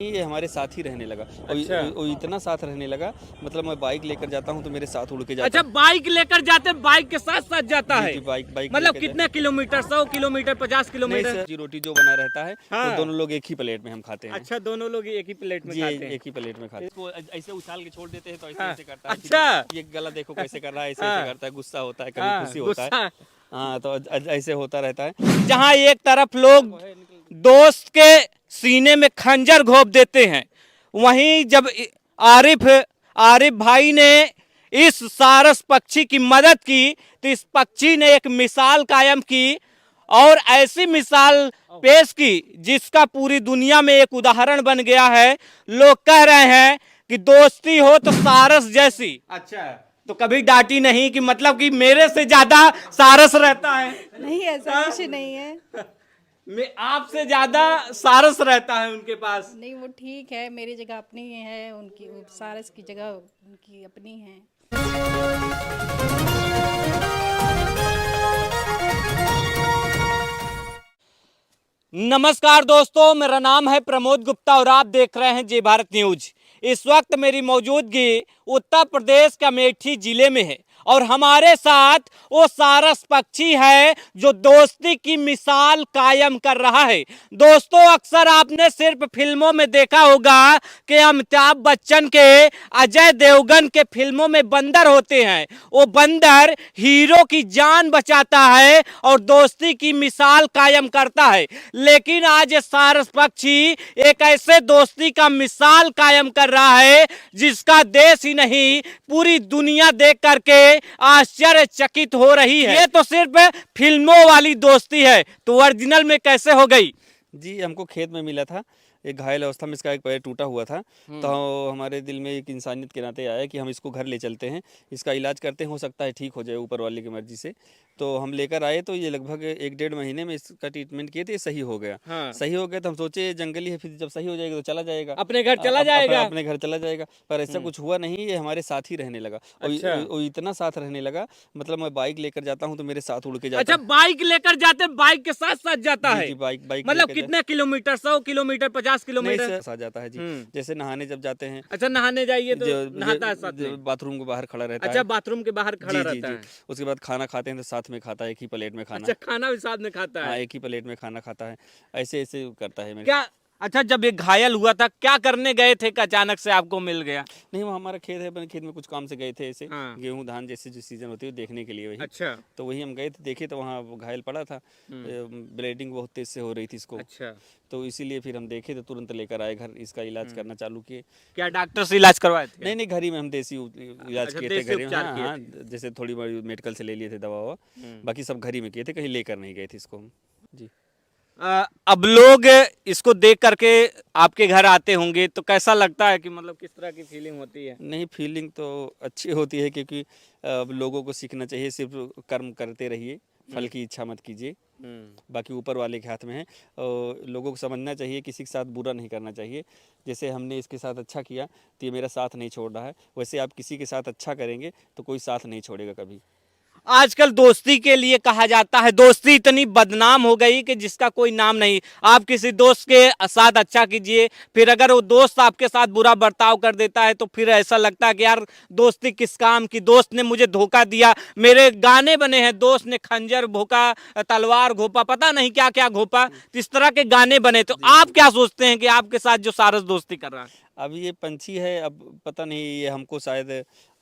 ये हमारे साथ ही रहने लगा और अच्छा। वो इतना साथ रहने लगा। मतलब मैं बाइक लेकर जाता हूँ तो मेरे साथ उड़ के जाता अच्छा, है। बाइक लेकर जाते, बाइक के साथ साथ जाता जी है। जी, बाइक बाइक मतलब लेकर कितने किलोमीटर, 100 किलोमीटर, 50 नहीं किलोमीटर? सर, जी रोटी जो बना रहता है वो हाँ। दोनों लोग एक ही प्लेट में हम खाते हैं। अच्छा, दोनों लोग एक ही प्लेट में जी खाते हैं। एक ही प्लेट में खाते हैं। इसको ऐसे उछाल के छोड़ देते हैं तो ऐसे हाँ। ऐसे करता है। फिर अच्छा। ये गला देखो कैसे कर रहा है, ऐसे ऐसे हाँ। करता है। गुस्सा होता है, कभी हाँ, खुशी होता है। गुस्सा। हाँ, तो ऐसे होता रहता है। जहाँ एक तरफ लोग दोस्त के सीने में खंजर घोंप देते हैं, वहीं जब आरिफ आरिफ भाई ने इस सारस पक्षी की मदद की तो इस पक्षी ने एक मिसाल कायम की और ऐसी मिसाल पेश की जिसका पूरी दुनिया में एक उदाहरण बन गया है। लोग कह रहे हैं कि दोस्ती हो तो सारस जैसी। अच्छा, तो कभी डांटी नहीं कि मतलब कि मेरे से ज्यादा सारस रहता है? नहीं, ऐसा कुछ नहीं है। मैं आपसे ज्यादा सारस रहता है उनके पास। नहीं, वो ठीक है, मेरी जगह अपनी है, उनकी वो सारस की जगह उनकी अपनी है। नमस्कार दोस्तों, मेरा नाम है प्रमोद गुप्ता और आप देख रहे हैं जय भारत न्यूज। इस वक्त मेरी मौजूदगी उत्तर प्रदेश के अमेठी जिले में है और हमारे साथ वो सारस पक्षी है जो दोस्ती की मिसाल कायम कर रहा है। दोस्तों, अक्सर आपने सिर्फ फिल्मों में देखा होगा कि अमिताभ बच्चन के, अजय देवगन के फिल्मों में बंदर होते हैं। वो बंदर हीरो की जान बचाता है और दोस्ती की मिसाल कायम करता है। लेकिन आज ये सारस पक्षी एक ऐसे दोस्ती का मिसाल कायम कर रहा है जिसका देश ही नहीं पूरी दुनिया देख करके आश्चर्यचकित हो रही है। ये तो सिर्फ फिल्मों वाली दोस्ती है, तो ओरिजिनल में कैसे हो गई? जी हमको खेत में मिला था। एक घायल अवस्था में इसका एक पैर टूटा हुआ था। तो हमारे दिल में एक इंसानियत के नाते आया कि हम इसको घर ले चलते हैं, इसका इलाज करते हैं, हो सकता है ठीक हो जाए ऊपर वाले की मर्जी से। तो हम लेकर आए तो ये लगभग 1-1.5 महीने में इसका ट्रीटमेंट किए थे, ये सही हो गया। हाँ। सही हो गया तो हम सोचे जंगली है, फिर जब सही हो जाएगा तो चला जाएगा, अपने घर चला जाएगा। अपने घर चला जाएगा। पर ऐसा कुछ हुआ नहीं, ये हमारे साथ ही रहने लगा और अच्छा। वो इतना साथ रहने लगा। मतलब मैं बाइक लेकर जाता हूँ तो मेरे साथ उड़ के जाता अच्छा, है। बाइक लेकर जाते, बाइक के साथ साथ जाता जी है? जी, बाइक बाइक मतलब लेकर कितने किलोमीटर, 100 किलोमीटर, 50 नहीं किलोमीटर? सर, साथ जाता है जी। जैसे नहाने जब जाते हैं, अच्छा, नहाने जाइए तो जो नहाता है साथ जो में? बाथरूम के बाहर खड़ा रहता अच्छा, है। बाथरूम के बाहर खड़ा जी जी रहता जी, है। उसके बाद खाना खाते हैं तो साथ में खाता है, एक ही प्लेट में खाना। अच्छा, खाना भी साथ में खाता हाँ, है? एक ही प्लेट में खाना खाता है। ऐसे ऐसे करता है मेरे। क्या? अच्छा, जब ये घायल हुआ था क्या करने गए थे कि अचानक से आपको मिल गया? नहीं, वो हमारा खेत है, अपने खेत में कुछ काम से गए थे ऐसे। हाँ। गेहूँ धान जैसे जो सीजन होती है वो देखने के लिए वही। अच्छा। तो वही हम गए थे, देखे तो वहाँ वो घायल पड़ा था। ब्लीडिंग बहुत तेज से हो रही थी इसको। अच्छा। तो इसीलिए फिर हम देखे तो तुरंत लेकर आए घर, इसका इलाज करना चालू किए। क्या डॉक्टर से इलाज करवाए थे? नहीं नहीं, घर ही में हम देसी इलाज अच्छा, किए थे, देसी घर ही में। उपचार हाँ किए हाँ, थे। जैसे थोड़ी बड़ी मेडिकल से ले लिए थे दवा ववा। बाकी सब घर ही में किए थे, कहीं लेकर नहीं गए थे इसको हम। जी। अब लोग इसको देख करके आपके घर आते होंगे तो कैसा लगता है कि मतलब किस तरह की फीलिंग होती है? नहीं, फीलिंग तो अच्छी होती है क्योंकि अब लोगों को सीखना चाहिए, सिर्फ कर्म करते रहिए, फल की इच्छा मत कीजिए। बाकी ऊपर वाले के हाथ में है। और लोगों को समझना चाहिए किसी के साथ बुरा नहीं करना चाहिए। जैसे हमने इसके साथ अच्छा किया तो ये मेरा साथ नहीं छोड़ रहा है, वैसे आप किसी के साथ अच्छा करेंगे तो कोई साथ नहीं छोड़ेगा कभी। आजकल दोस्ती के लिए कहा जाता है, दोस्ती इतनी बदनाम हो गई कि जिसका कोई नाम नहीं। आप किसी दोस्त के साथ अच्छा कीजिए, फिर अगर वो दोस्त आपके साथ बुरा बर्ताव कर देता है तो फिर ऐसा लगता है कि यार दोस्ती किस काम की, दोस्त ने मुझे धोखा दिया। मेरे गाने बने हैं, दोस्त ने खंजर भोंका, तलवार घोंपा, पता नहीं क्या क्या घोंपा, तो इस तरह के गाने बने। तो आप क्या सोचते हैं कि आपके साथ जो सारस दोस्ती कर रहा है? अब ये पंछी है, अब पता नहीं ये हमको शायद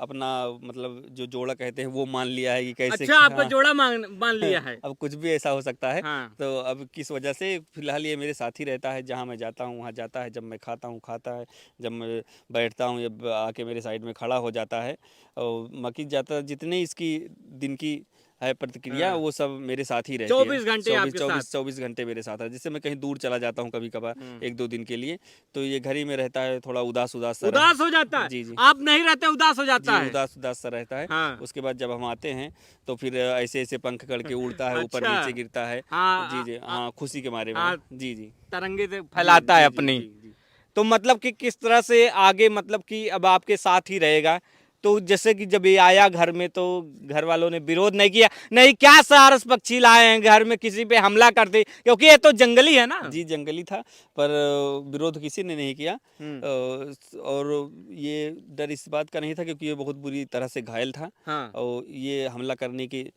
अपना मतलब जो जोड़ा कहते हैं वो मान लिया है कि कैसे। अच्छा, आपका हाँ। जोड़ा मान लिया है? अब कुछ भी ऐसा हो सकता है। हाँ। तो अब किस वजह से फिलहाल ये मेरे साथ ही रहता है, जहाँ मैं जाता हूँ वहाँ जाता है, जब मैं खाता हूँ खाता है, जब मैं बैठता हूँ ये आके मेरे साइड में खड़ा हो जाता है। और बाकी ज़्यादा जितने इसकी दिन की है प्रतिक्रिया वो सब मेरे साथ ही रहती है। 24 घंटे आपके साथ? 24 घंटे मेरे साथ है। जिससे मैं कहीं दूर चला जाता हूँ कभी कभार 1-2 दिन के लिए, तो ये घर ही में रहता है, थोड़ा उदास उदास सा उदास हो जाता है? जी जी आप नहीं रहते, उदास हो जाता जी, है? उदास उदास सा रहता है। हाँ। उसके बाद जब हम आते हैं तो फिर ऐसे ऐसे पंख करके उड़ता है, ऊपर अच्छा। नीचे गिरता है। हाँ, जी जी, हाँ, खुशी के मारे में। हाँ, जी जी, तरंगे से फैलाता है जी जी अपनी। जी जी। तो मतलब कि किस तरह से आगे, मतलब कि अब आपके साथ ही रहेगा, तो जैसे कि जब ये आया घर में तो घर वालों ने विरोध नहीं किया, नहीं क्या सारस पक्षी लाए हैं घर में, किसी पे हमला कर दे, क्योंकि ये तो जंगली है ना। जी जंगली था, पर विरोध किसी ने नहीं किया। और ये डर इस बात का नहीं था क्योंकि ये बहुत बुरी तरह से घायल था। हाँ। और ये हमला करने की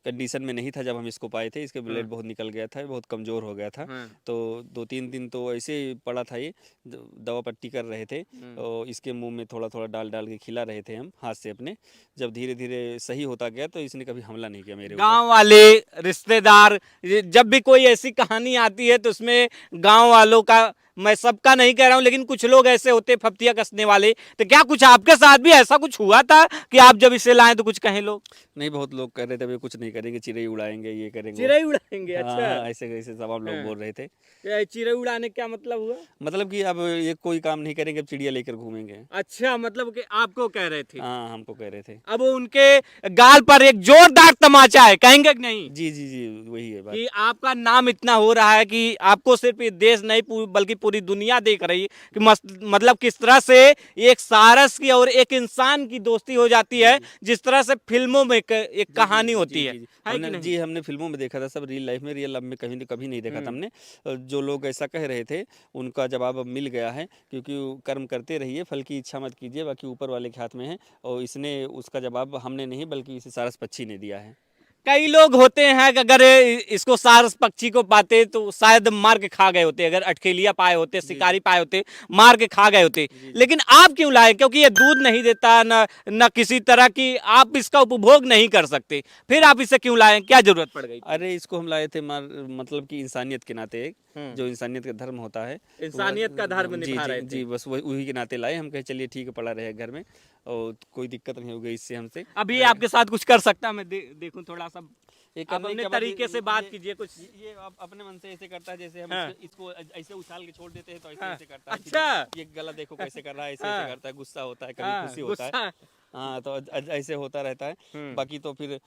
कंडीशन में नहीं था जब हम इसको पाए थे। इसके ब्लड बहुत निकल गया था, बहुत कमज़ोर हो गया था। तो 2-3 दिन तो ऐसे ही पड़ा था, ये दवा पट्टी कर रहे थे और इसके मुंह में थोड़ा थोड़ा डाल डाल के खिला रहे थे हम हाथ से अपने। जब धीरे धीरे सही होता गया तो इसने कभी हमला नहीं किया मेरे ऊपर। गांव वाले, रिश्तेदार, जब भी कोई ऐसी कहानी आती है तो उसमें गांव वालों का, मैं सबका नहीं कह रहा हूं, लेकिन कुछ लोग ऐसे होते फप्तियां कसने वाले। तो क्या कुछ आपके साथ भी ऐसा कुछ हुआ था कि आप जब इसे लाएं तो कुछ कहें लोग? नहीं, बहुत लोग कह रहे थे वे कुछ नहीं करेंगे, चिड़ै उड़ाएंगे, ये करेंगे, चिड़ै उड़ाएंगे? हाँ, अच्छा, ऐसे ऐसे तमाम लोग बोल रहे थे। ये चिड़ै उड़ाने क्या मतलब हुआ? मतलब कि अब ये कोई काम नहीं करेंगे, अब चिड़िया लेकर घूमेंगे। अच्छा, मतलब कि आपको कह रहे थे। हाँ, हमको कह रहे थे। अब उनके गाल पर एक जोरदार तमाचा है, कहेंगे कि नहीं? जी जी जी, वही है बात। कि आपका नाम इतना हो रहा है कि आपको सिर्फ ये देश नहीं बल्कि पूरी दुनिया देख रही है कि मतलब किस तरह से एक सारस की और एक इंसान की दोस्ती हो जाती है, जिस तरह से फिल्मों में एक कहानी होती है। है कि नहीं? जी, हमने फिल्मों में देखा था सब, रियल लाइफ में, रियल लाइफ में कभी कभी नहीं देखा था हमने। जो लोग ऐसा कह रहे थे उनका जवाब अब मिल गया है, क्योंकि कर्म करते रहिए, फल की इच्छा मत कीजिए, बाकी ऊपर वाले के हाथ में है। और इसने उसका जवाब हमने नहीं बल्कि इसे सारस पक्षी ने दिया है। कई लोग होते हैं कि अगर इसको सारस पक्षी को पाते तो शायद मार के खा गए होते, अगर अटकेलिया पाए होते, शिकारी पाए होते, मार के खा गए होते। लेकिन आप क्यों लाए? क्योंकि ये दूध नहीं देता, न किसी तरह की आप इसका उपभोग नहीं कर सकते, फिर आप इसे क्यों लाए? क्या जरूरत पड़ गई? अरे इसको हम लाए थे मतलब कि इंसानियत के नाते, एक जो इंसानियत का धर्म होता है, इंसानियत का धर्म जी निभा जी रहे थे। जी, बस वही के नाते लाए। हम कहे चलिए ठीक है, पड़ा रहे घर में और कोई दिक्कत नहीं हो गई इससे हमसे। अभी आपके साथ कुछ कर सकता, मैं देखूं थोड़ा सा, ये आप करने अपने के बाद तरीके से बात कीजिए कुछ। ये आप अपने मन से ऐसे करता है, जैसे हम हाँ। इसको ऐसे उछाल के छोड़ देते हैं तो ऐसे हाँ। ऐसे करता है। अच्छा। ये गला देखो कैसे कर रहा है, ऐसे हाँ। ऐसे करता है, गुस्सा होता है, कभी हाँ, खुशी होता है। गुस्सा। हाँ, तो ऐसे होता रहता है। बाकी तो फिर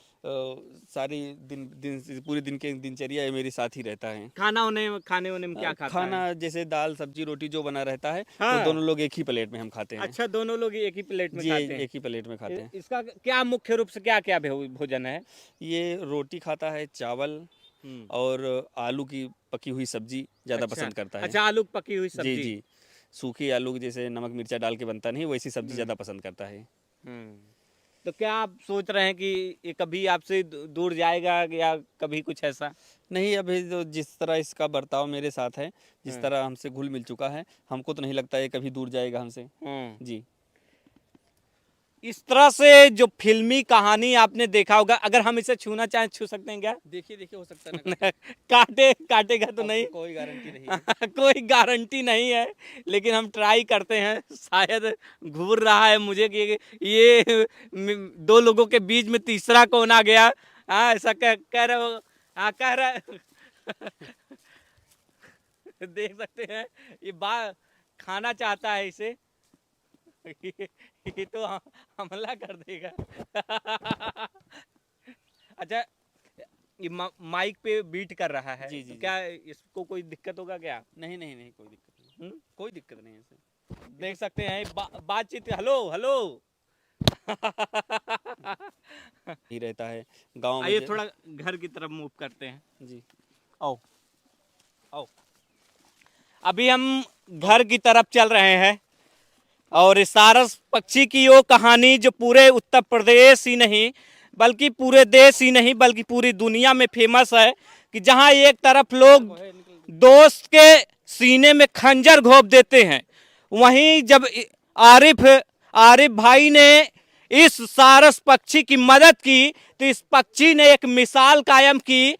सारी दिन पूरी दिन के दिनचर्या ये मेरे साथ ही रहता है। खाने होने में क्या खाता खाना है? जैसे दाल सब्जी रोटी जो बना रहता है, हाँ। वो दोनों लोग एक ही प्लेट में हम खाते हैं। अच्छा, दोनों लोग एक ही प्लेट में जी, खाते हैं? एक ही प्लेट में खाते हैं। इसका क्या मुख्य रूप से क्या क्या भोजन है? ये रोटी खाता है, चावल और आलू की पकी हुई सब्जी ज़्यादा अच्छा। पसंद करता है। अच्छा, आलू पकी हुई जी सब्जी। जी, सूखी आलू जैसे नमक मिर्चा डाल के बनता नहीं, वैसी सब्जी ज़्यादा पसंद करता है। तो क्या आप सोच रहे हैं कि ये कभी आपसे दूर जाएगा या कभी कुछ ऐसा? नहीं, अभी तो जिस तरह इसका बर्ताव मेरे साथ है, जिस तरह हमसे घुल मिल चुका है, हमको तो नहीं लगता ये कभी दूर जाएगा हमसे। जी। इस तरह से जो फिल्मी कहानी आपने देखा होगा, अगर हम इसे छूना चाहें छू सकते हैं क्या? देखिए देखिए, हो सकता है ना। काटेगा तो नहीं? कोई गारंटी नहीं है। कोई गारंटी नहीं है, लेकिन हम ट्राई करते हैं। शायद घूर रहा है मुझे कि ये दो लोगों के बीच में तीसरा कौन आ गया। हाँ, ऐसा कह रहे हो? हाँ, कह रहा देख सकते हैं, ये खाना चाहता है इसे। ये तो हमला कर देगा। अच्छा, ये माइक पे बीट कर रहा है। जी, जी, तो क्या इसको कोई दिक्कत होगा क्या? नहीं नहीं नहीं, कोई दिक्कत नहीं। कोई दिक्कत नहीं है इसे। देख सकते हैं बातचीत। Hello hello. ही रहता है गांव में। आइए थोड़ा घर की तरफ मूव करते हैं। जी, आओ आओ। अभी हम घर की तरफ चल रहे हैं और इस सारस पक्षी की वो कहानी जो पूरे उत्तर प्रदेश ही नहीं बल्कि पूरे देश ही नहीं बल्कि पूरी दुनिया में फेमस है, कि जहां एक तरफ लोग दोस्त के सीने में खंजर घोंप देते हैं, वहीं जब आरिफ भाई ने इस सारस पक्षी की मदद की तो इस पक्षी ने एक मिसाल कायम की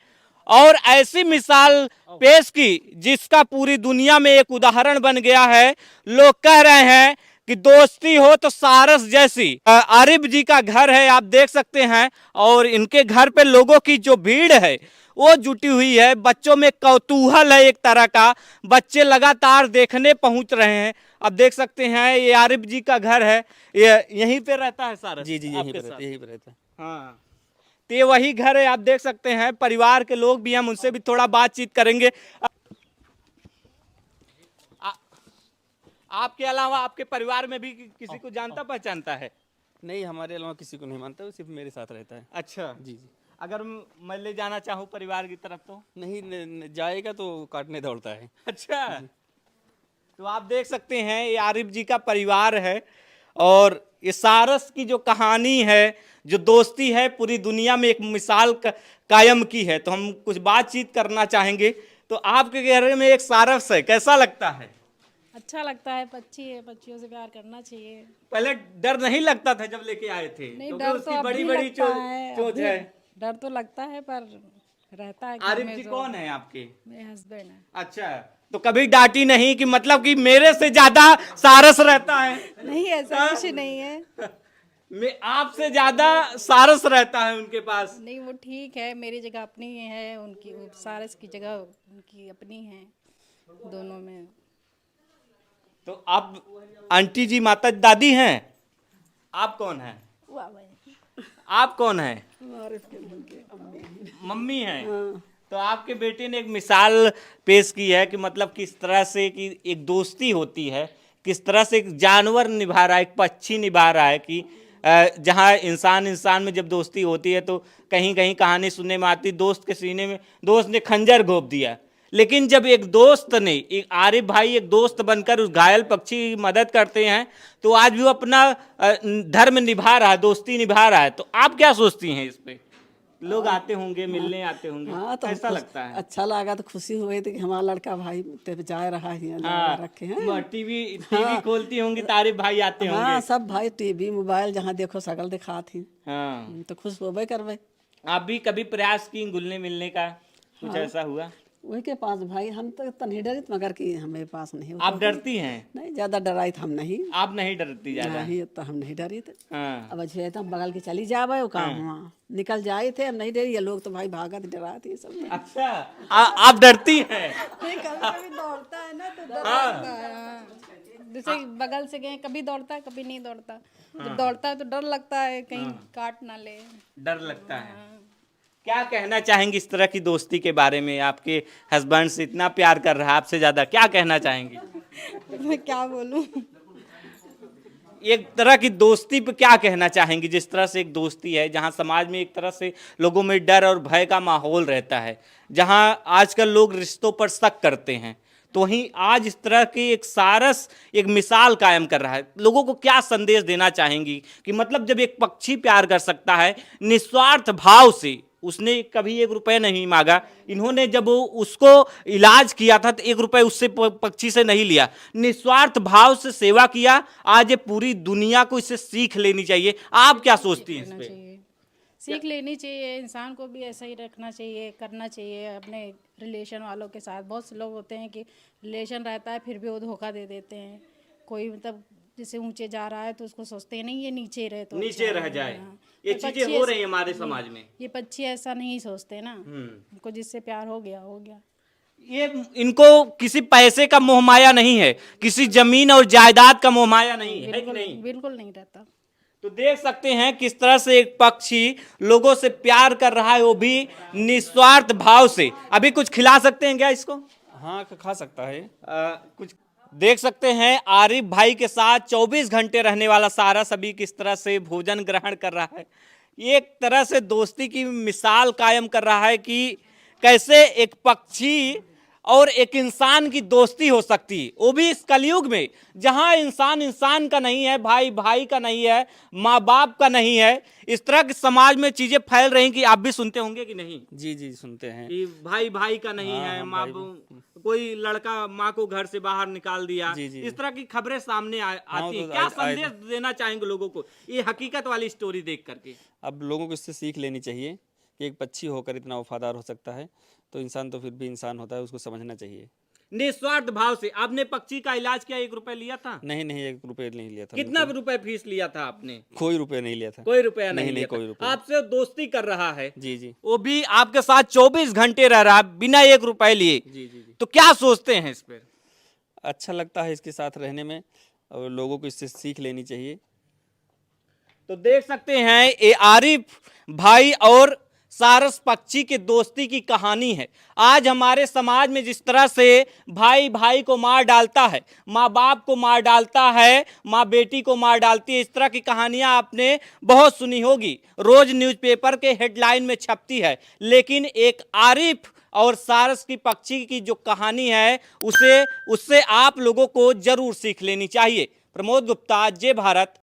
और ऐसी मिसाल पेश की जिसका पूरी दुनिया में एक उदाहरण बन गया है। लोग कह रहे हैं कि दोस्ती हो तो सारस जैसी। आरिफ जी का घर है, आप देख सकते हैं, और इनके घर पे लोगों की जो भीड़ है वो जुटी हुई है। बच्चों में कौतूहल है एक तरह का, बच्चे लगातार देखने पहुंच रहे हैं। आप देख सकते हैं ये आरिफ जी का घर है, ये यहीं पे रहता है सारस? जी जी, यहीं पे रहता है। हाँ, तो ये वही घर है। आप देख सकते हैं परिवार के लोग भी, हम उनसे भी थोड़ा बातचीत करेंगे। आपके अलावा आपके परिवार में भी किसी को जानता पहचानता है? नहीं, हमारे अलावा किसी को नहीं मानता, वो सिर्फ मेरे साथ रहता है। अच्छा, जी जी। अगर मैं ले जाना चाहूँ परिवार की तरफ तो? नहीं जाएगा तो काटने दौड़ता है। अच्छा, तो आप देख सकते हैं ये आरिफ जी का परिवार है और ये सारस की जो कहानी है, जो दोस्ती है, पूरी दुनिया में एक मिसाल कायम की है। तो हम कुछ बातचीत करना चाहेंगे। तो आपके घर में एक सारस है, कैसा लगता है? अच्छा लगता है, पक्षी है, पक्षियों से प्यार करना चाहिए। पहले डर नहीं लगता था जब लेके आए थे? नहीं, क्योंकि डर तो उसकी अब बड़ी भी बड़ी लगता है, चोंच है। डर तो लगता है पर रहता है घर आरिफ में जी जो कौन है आपके? मेरे हस्बैंड है। अच्छा, तो कभी डांटी नहीं कि मतलब कि मेरे से ज्यादा सारस रहता है? नहीं, ऐसा कुछ नहीं है। मैं आपसे ज्यादा सारस रहता है उनके पास। नहीं, वो ठीक है, मेरी जगह अपनी है, उनकी वो सारस की जगह उनकी अपनी है, दोनों में। तो आप आंटी जी माता दादी हैं, आप कौन हैं? आप कौन हैं? मम्मी हैं। तो आपके बेटे ने एक मिसाल पेश की है कि मतलब किस तरह से कि एक दोस्ती होती है, किस तरह से एक जानवर निभा रहा है, एक पक्षी निभा रहा है कि जहाँ इंसान इंसान में जब दोस्ती होती है तो कहीं कहीं कहानी सुनने में आती, दोस्त के सीने में दोस्त ने खंजर घोंप दिया। लेकिन जब एक दोस्त ने, एक आरिफ भाई एक दोस्त बनकर उस घायल पक्षी की मदद करते हैं तो आज भी वो अपना धर्म निभा रहा है, दोस्ती निभा रहा है। तो आप क्या सोचती हैं इस पे? लोग आते होंगे, मिलने आते होंगे, हाँ, तो कैसा लगता है? अच्छा लगा, तो खुशी हुई थी कि हमारा लड़का भाई ते जा रहा है, यहाँ हाँ, रखे हैं। टीवी खोलती होंगी, तारिफ भाई आते हाँ, होंगे। सब भाई टीवी मोबाइल जहाँ देखो सकल दिखाती हैं। हाँ, तो खुश होबे करबे। आप भी कभी प्रयास की घुलने मिलने का, कुछ ऐसा हुआ? वही के पास भाई हम तो तनी डरित, मगर कि हमें पास नहीं होता। आप डरती हैं? नहीं, ज्यादा डराई हम नहीं। आप नहीं डरती ज्यादा? नहीं, तो हम नहीं डरी थे। हाँ, अब अच्छे तो हम बगल के चली जावे, वो काम हुआ निकल जाए थे, हम नहीं डरी। ये लोग तो भाई भागत डराते हैं सब। अच्छा, आप डरती हैं? नहीं, कभी कभी दौड़ता है ना, तो डर लगता है। हाँ। जैसे बगल से गए, कभी दौड़ता है, कभी नहीं दौड़ता। जब दौड़ता है तो डर लगता है कहीं काट ना ले। डर लगता है। क्या कहना चाहेंगी इस तरह की दोस्ती के बारे में? आपके हस्बैंड से इतना प्यार कर रहा है, आपसे ज्यादा, क्या कहना चाहेंगी? मैं क्या बोलूं? एक तरह की दोस्ती पे क्या कहना चाहेंगी? जिस तरह से एक दोस्ती है जहां समाज में एक तरह से लोगों में डर और भय का माहौल रहता है, जहां आजकल लोग रिश्तों पर शक करते हैं, तो वहीं आज इस तरह की एक सारस एक मिसाल कायम कर रहा है। लोगों को क्या संदेश देना चाहेंगी कि मतलब जब एक पक्षी प्यार कर सकता है निस्वार्थ भाव से, उसने कभी 1 रुपए नहीं मांगा, इन्होंने जब उसको इलाज किया था तो 1 रुपए उससे पक्षी से नहीं लिया, निस्वार्थ भाव से सेवा किया। आज ये पूरी दुनिया को इससे सीख लेनी चाहिए। आप क्या सोचती हैं इस पे? सीख लेनी चाहिए, इंसान को भी ऐसा ही रखना चाहिए, करना चाहिए अपने रिलेशन वालों के साथ। बहुत से लोग होते हैं कि रिलेशन रहता है फिर भी वो धोखा दे देते हैं। कोई मतलब जैसे ऊंचे जा रहा है तो उसको सोचते हैं नहीं ये नीचे रहे तो नीचे अच्छा रह है। जाए। हाँ। ये तो चीजें पक्षी हो रही हैं हमारे समाज में। ये पक्षी ऐसा नहीं सोचते ना, उनको जिससे प्यार हो गया हो गया। ये इनको किसी पैसे का मोह माया नहीं है, किसी जमीन और जायदाद का मोह माया नहीं है, कि नहीं? बिल्कुल नहीं रहता। तो देख सकते हैं किस तरह से एक पक्षी लोगों से प्यार कर रहा है, वो भी निस्वार्थ भाव से। अभी कुछ खिला सकते हैं क्या इसको? हाँ, खा सकता है। कुछ देख सकते हैं आरिफ भाई के साथ 24 घंटे रहने वाला सारस अभी किस तरह से भोजन ग्रहण कर रहा है। एक तरह से दोस्ती की मिसाल कायम कर रहा है कि कैसे एक पक्षी और एक इंसान की दोस्ती हो सकती है, वो भी इस कलयुग में जहां इंसान इंसान का नहीं है, भाई भाई का नहीं है, माँ बाप का नहीं है। इस तरह के समाज में चीजें फैल रही कि आप भी सुनते होंगे कि नहीं? जी जी, सुनते हैं कि भाई भाई का नहीं हाँ, है, हाँ, माँ कोई लड़का माँ को घर से बाहर निकाल दिया। जी, जी। इस तरह की खबरें सामने आती हैं। तो क्या संदेश देना चाहेंगे लोगों को ये हकीकत वाली स्टोरी देख करके? अब लोगों को इससे सीख लेनी चाहिए कि एक पक्षी होकर इतना वफादार हो सकता है, तो इंसान तो फिर भी इंसान होता है, उसको समझना चाहिए। निस्वार्थ भाव से। आपने पक्षी का इलाज किया, 1 रुपए लिया था? नहीं नहीं, 1 रुपए नहीं लिया था। कितना रुपए फीस लिया था आपने? कोई रुपए नहीं लिया था। कोई रुपया नहीं नहीं, लिया कोई था। रुपया। आपसे दोस्ती कर रहा है, जी जी वो भी आपके साथ 24 घंटे रह रहा है बिना 1 रुपए लिए। जी जी जी। तो क्या सोचते हैं इस पर? अच्छा लगता है इसके साथ रहने में, और लोगों को इससे सीख लेनी चाहिए। तो देख सकते हैं ये आरिफ भाई और सारस पक्षी के दोस्ती की कहानी है। आज हमारे समाज में जिस तरह से भाई भाई को मार डालता है, माँ बाप को मार डालता है, माँ बेटी को मार डालती है, इस तरह की कहानियां आपने बहुत सुनी होगी, रोज न्यूज़पेपर के हेडलाइन में छपती है। लेकिन एक आरिफ और सारस की पक्षी की जो कहानी है उससे आप लोगों को जरूर सीख लेनी चाहिए। प्रमोद गुप्ता, जय भारत।